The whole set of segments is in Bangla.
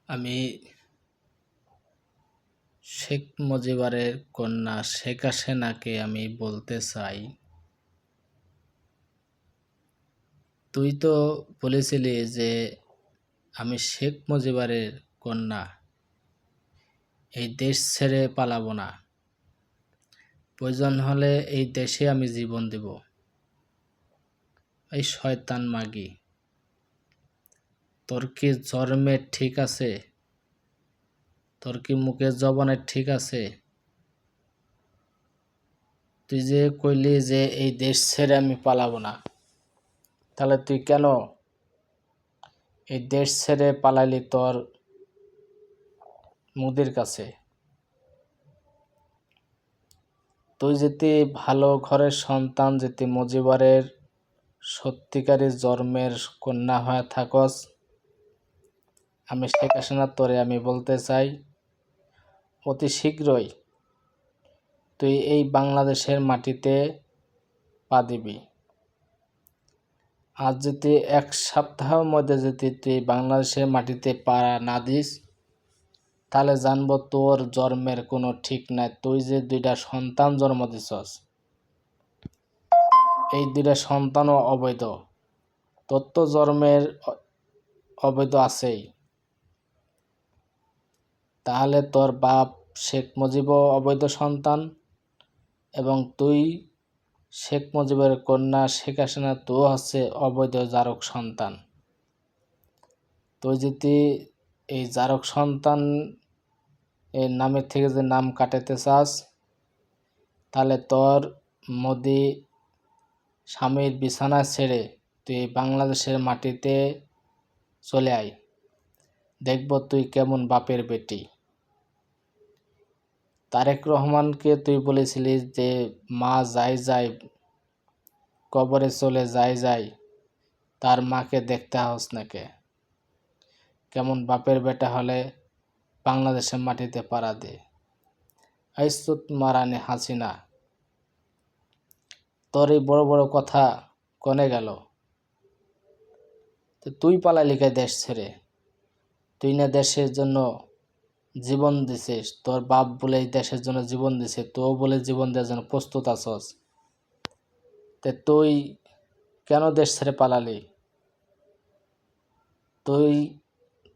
আমি শেখ মুজিবের কন্যা শেখ হাসিনাকে আমি বলতে চাই, তুই তো বলেছিলি যে আমি শেখ মুজিবের কন্যা, এই দেশ ছেড়ে পালাবো না, প্রয়োজন হলে এই দেশে আমি জীবন দেব। এই শয়তান মাগি, তোর কি জন্মের ঠিক আছে? তোর কি মুখের জবানের ঠিক আছে? তুই যে কইলি যে এই দেশ ছেড়ে আমি পালাবো না, তাহলে তুই কেন এই দেশ ছেড়ে পালাইলি তোর মুদির কাছে? তুই যদি ভালো ঘরের সন্তান, যদি মুজিবের সত্যিকারের জন্মের কন্যা হয়ে থাকস, আমি শেখ হাসিনা তোরে আমি বলতে চাই, অতি শীঘ্রই তুই এই বাংলাদেশের মাটিতে পা দিবি। আজ যদি এক সপ্তাহের মধ্যে যদি তুই বাংলাদেশের মাটিতে পা না দিস, তাহলে জানবো তোর জন্মের কোনো ঠিক নাই। তুই যে দুইটা সন্তান জন্ম দিছস, এই দুইটা সন্তানও অবৈধ। তোর তো জন্মের অবৈধ আছেই, তাহলে তোর বাপ শেখ মুজিবও অবৈধ সন্তান, এবং তুই শেখ মুজিবের কন্যা শেখ হাসিনা তো হচ্ছে অবৈধ জারক সন্তান। তুই যদি এই জারক সন্তান এই নামের থেকে যে নাম কাটাতে চাস, তাহলে তোর মোদি স্বামীর বিছানা ছেড়ে তুই বাংলাদেশের মাটিতে চলে আয়, দেখব তুই কেমন বাপের বেটি। তারেক রহমানকে তুই বলেছিলিস যে মা যায় যায় কবরে চলে যায় যায়, তার মাকে দেখতে হস নাকে, কেমন বাপের বেটা হলে বাংলাদেশের মাটিতে পাড়া দে। আইসুত মারানি হাসিনা, তোর এই বড় বড় কথা কনে গেল? তুই পালাইলি কে দেশ ছেড়ে? তুই না দেশের জন্য জীবন দিছিস, তোর বাপ বলে এই দেশের জন্য জীবন দিছে, তুও বলে জীবন দেওয়ার জন্য প্রস্তুত আছস। তুই কেন দেশ ছেড়ে পালালি? তুই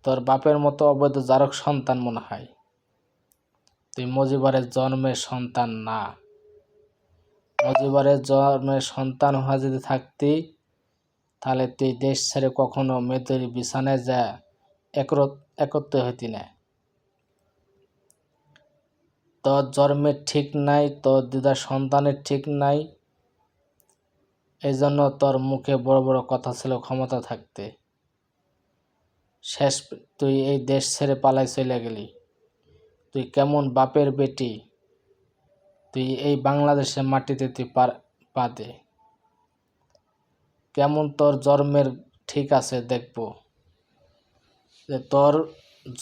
তোর বাপের মতো অবৈধ জারক সন্তান মনে হয়, তুই মুজিবের জন্মের সন্তান না। মুজিবের জন্মের সন্তান হয়ে যদি থাকতি, তাহলে তুই দেশ ছেড়ে কখনো মেয়েদের বিছানায় যা একত্র হইতি না। তোর জন্মের ঠিক নাই, তোর দিদার সন্তানের ঠিক নাই, এই জন্য তোর মুখে বড় বড় কথা ছিল ক্ষমতা থাকতে। শেষ তুই এই দেশ ছেড়ে পালাই চলে গেলি। তুই কেমন বাপের বেটি, তুই এই বাংলাদেশের মাটিতে তুই পা দে, কেমন তোর জন্মের ঠিক আছে দেখব, যে তোর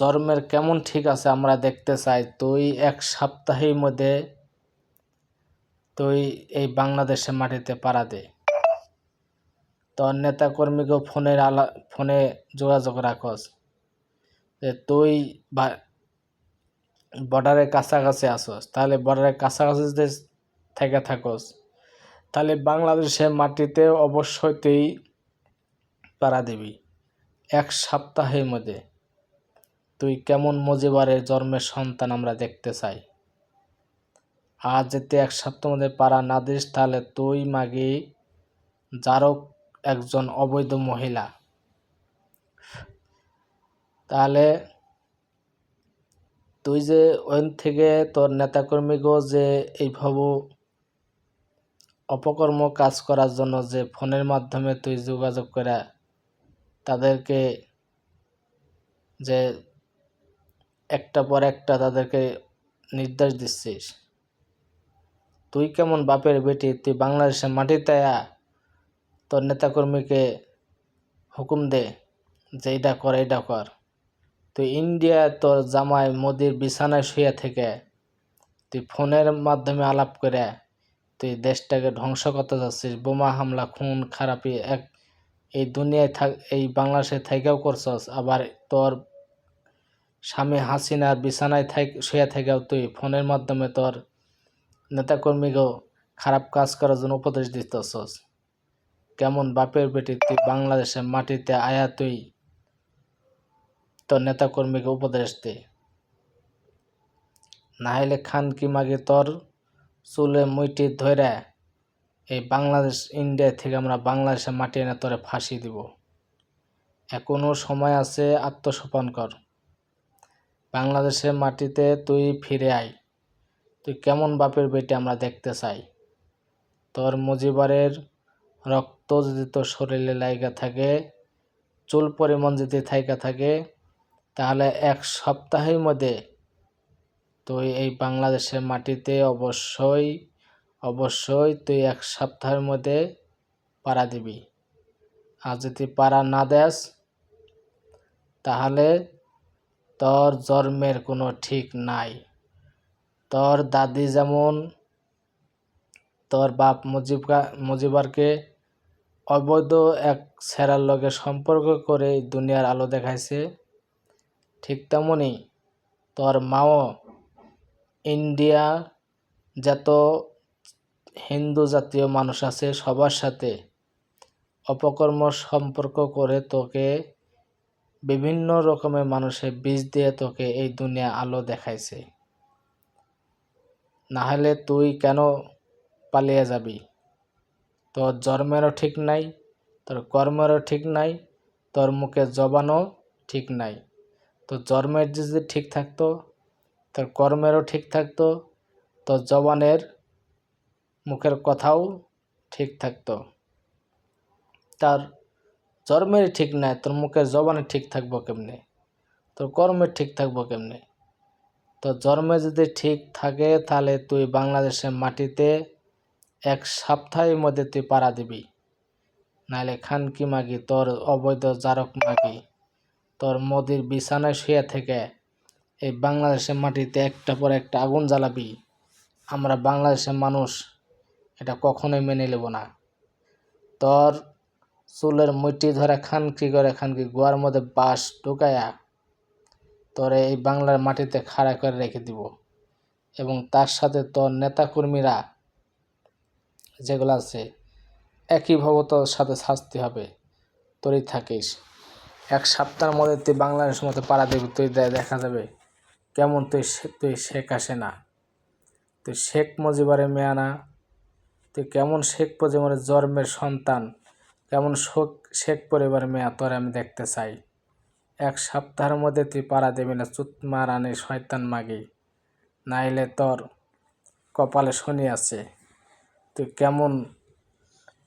জন্মের কেমন ঠিক আছে আমরা দেখতে চাই। তুই এক সপ্তাহের মধ্যে তুই এই বাংলাদেশের মাটিতে পাড়া দে। তোর নেতাকর্মীকেও ফোনে যোগাযোগ রাখস যে তুই বর্ডারের কাছাকাছি আসস, তাহলে বর্ডারের কাছাকাছি যদি থেকে থাকস, তাহলে বাংলাদেশের মাটিতে অবশ্যই তুই পাড়া দিবি এক সপ্তাহের মধ্যে। তুই কেমন মুজিবের জন্মের সন্তান আমরা দেখতে চাই। আজ যদি এক সপ্তাহের মধ্যে পাড়া না দিস, তাহলে তুই মাগি জারক একজন অবৈধ মহিলা। তাহলে তুই যে ওই থেকে তোর নেতাকর্মীকেও যে এইভাবে অপকর্ম কাজ করার জন্য যে ফোনের মাধ্যমে তুই যোগাযোগ করে তাদেরকে যে একটা পর একটা তাদেরকে নির্দেশ দিচ্ছিস, তুই কেমন বাপের বেটি? তুই বাংলাদেশের মাটিতে তোর নেতাকর্মীকে হুকুম দে যে এইটা কর এইটা কর। তুই ইন্ডিয়া তোর জামাই মোদির বিছানায় শুয়ে থেকে তুই ফোনের মাধ্যমে আলাপ করে তুই দেশটাকে ধ্বংস করতে যাচ্ছিস। বোমা হামলা, খুন খারাপি এই দুনিয়ায় এই বাংলাদেশে থেকেও করছস। আবার তোর স্বামী হাসিনার বিছানায় শুয়ে থেকেও তুই ফোনের মাধ্যমে তোর নেতাকর্মীকেও খারাপ কাজ করার জন্য উপদেশ দিতেছস। কেমন বাপের বেটি তুই বাংলাদেশের মাটিতে আয়া তুই তোর নেতাকর্মীকে উপদেশ দে? না হলে খানকি মাগে তোর চুলে মুইটি ধরে এই বাংলাদেশ ইন্ডিয়া থেকে আমরা বাংলাদেশের মাটি এনে তোরে ফাঁসি দিব। এখনো সময় আছে, আত্মসমর্পণ কর। বাংলাদেশের মাটিতে তুই ফিরে আয়। তুই কেমন বাপের বেটি আমরা দেখতে চাই। তোর মুজিবারের রক্ত যদি তোর শরীরে লাইগা থাকে, চুল পরিমাণ যদি থাইকা থাকে, তাহলে 1 সপ্তাহের মধ্যে তুই এই বাংলাদেশের মাটিতে অবশ্যই তুই 1 সপ্তাহের মধ্যে পাড়া দিবি। আর যদি পাড়া না দেস, তাহলে তোর জন্মের কোনো ঠিক নাই। তোর দাদি যেমন তোর বাপ মুজিবারকে অবৈধ এক ছেঁড়ার লগে সম্পর্ক করে দুনিয়ার আলো দেখাইছে, ঠিক তেমনই তোর মাও ইন্ডিয়া যত হিন্দু জাতীয় মানুষ আছে সবার সাথে অপকর্ম সম্পর্ক করে তোকে বিভিন্ন রকমের মানুষের বীজ দিয়ে তোকে এই দুনিয়া আলো দেখাইছে। না হলে তুই কেন পালিয়ে যাবি? তোর জন্মেরও ঠিক নাই, তোর কর্মেরও ঠিক নাই, তোর মুখের জবানও ঠিক নাই। তোর জন্মের যদি ঠিক থাকতো, তোর কর্মেরও ঠিক থাকতো, তোর জবানের মুখের কথাও ঠিক থাকতো। তার জন্মের ঠিক নাই, তোর মুখের জবানে ঠিক থাকবো কেমনে? তোর কর্মের ঠিক থাকবো কেমনে? তোর জন্মে যদি ঠিক থাকে, তাহলে তুই বাংলাদেশের মাটিতে 1 সপ্তাহের মধ্যে তুই পাড়া দিবি। নাহলে খানকি মাগি, তোর অবৈধ জারক মাগি, তোর মোদির বিছানায় শুয়ে থেকে এই বাংলাদেশের মাটিতে একটা পর একটা আগুন জ্বালাবি। আমরা বাংলাদেশের মানুষ এটা কখনোই মেনে নেব না। তোর চুলের মুঠি ধরে খানকি গুয়ার মধ্যে বাঁশ ঢুকায়া তোরে এই বাংলার মাটিতে খাড়া করে রেখে দিব। এবং তার সাথে তোর নেতাকর্মীরা যেগুলো আছে একইভাবে তোর সাথে শাস্তি হবে। তোরই থাকিস 1 সপ্তাহের মধ্যে তুই বাংলাদেশের মধ্যে পাড়া দিবি। তুই দেখা যাবে কেমন তুই শেখ হাসিনা, তুই শেখ মুজিবের মেয়ে না, তুই কেমন শেখ মুজিবের জন্মের সন্তান, কেমন শেখ পরিবারের মেয়ে তোর আমি দেখতে চাই। 1 সপ্তাহের মধ্যে তুই পাড়া দিবি না, চুতমা রানী শয়তান মাগি। নাইলে তোর কপালে শনি আছে। তুই কেমন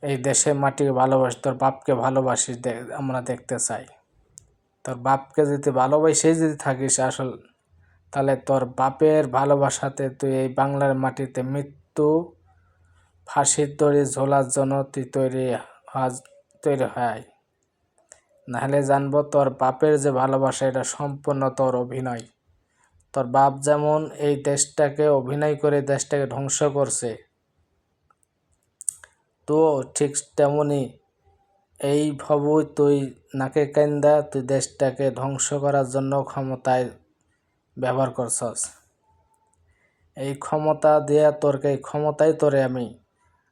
এই দেশের মাটিকে ভালোবাসি, তোর বাপকে ভালোবাসিস আমরা দেখতে চাই। তোর বাপকে যদি ভালোবাসেই যদি থাকিস আসল, তাহলে তোর বাপের ভালোবাসাতে তুই এই বাংলার মাটিতে মৃত্যু ফাঁসির দড়ি ঝোলার জন্য তুই তৈরি হয়। নাহলে জানবো তোর বাপের যে ভালোবাসা এটা সম্পূর্ণ তোর অভিনয়। তোর বাপ যেমন এই দেশটাকে অভিনয় করে দেশটাকে ধ্বংস করছে, তো ঠিক তেমনি এইভাবেই তুই নাকে কান্দা তুই দেশটাকে ধ্বংস করার জন্য ক্ষমতায় ব্যবহার করছস। এই ক্ষমতা দিয়ে এই ক্ষমতায় তোরে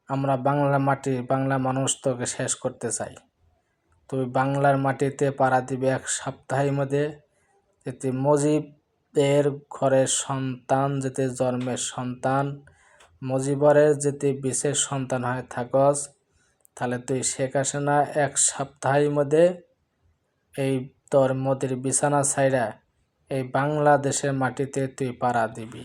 আমরা বাংলা মাটি বাংলা মানুষ তোকে শেষ করতে চাই। তুই বাংলার মাটিতে পাড়া দিবি 1 সপ্তাহের মধ্যে। যদি মুজিবের ঘরের সন্তান, যদি জন্মের সন্তান, মুজিবরের যদি বিশেষ সন্তান হয়ে থাকস, তাহলে তুই শেখ হাসিনা 1 সপ্তাহের মধ্যে এই তোর মোদির বিছানা ছাইড়া এই বাংলাদেশের মাটিতে তুই পাড়া দিবি।